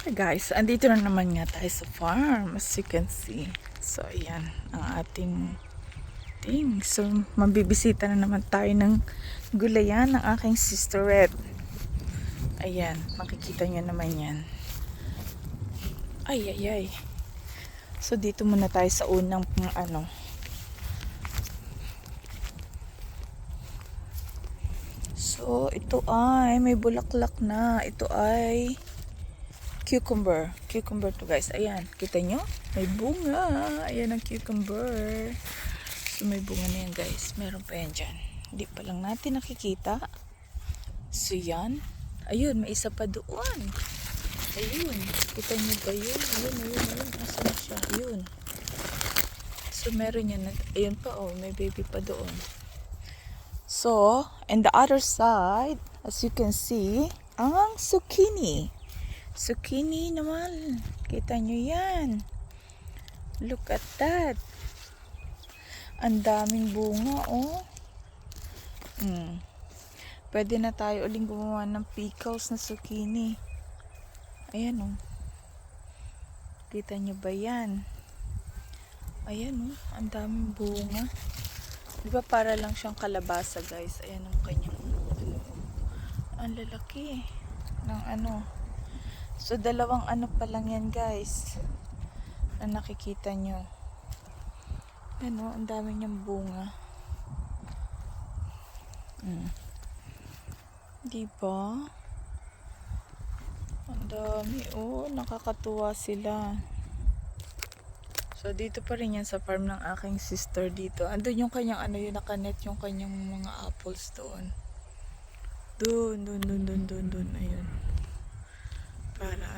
Hi guys, andito na naman nga tayo sa farm, as you can see. So ayan, ang ating thing. So mabibisita na naman tayo ng gulayan ng aking sister Red. Ayan, makikita nyo naman yan. Ay, ay, ay. So dito muna tayo sa unang ano. So ito ay may bulaklak na. Ito ay cucumber to guys. Ayan, kita nyo? May bunga. Ayan ang cucumber. So may bunga na yan guys. Meron pa yan dyan. Hindi pa lang natin nakikita. So yan. Ayun, may isa pa doon. Ayun. Kita nyo ba yun? Ayun. Asan na siya? Ayun. So meron yan. Ayun pa oh. May baby pa doon. So, and the other side, as you can see, ang zucchini. Zucchini naman. Kita nyo yan. Look at that. Ang daming bunga, oh. Pwede na tayo uling gumawa ng pickles na zucchini. Ayan, oh. Kita nyo ba yan? Ayan, oh. Ang daming bunga. Di ba para lang siyang kalabasa, guys? Ayan ang kanyang, ano. Ang lalaki ng ano. So, dalawang ano pa lang yan, guys. Na nakikita nyo. Ano, ang dami niyang bunga. Diba? Ang dami. Oh, nakakatuwa sila. So, dito pa rin yan sa farm ng aking sister dito. Andun yung kanyang ano, yung nakanet yung kanyang mga apples doon. Doon. Ayun. Para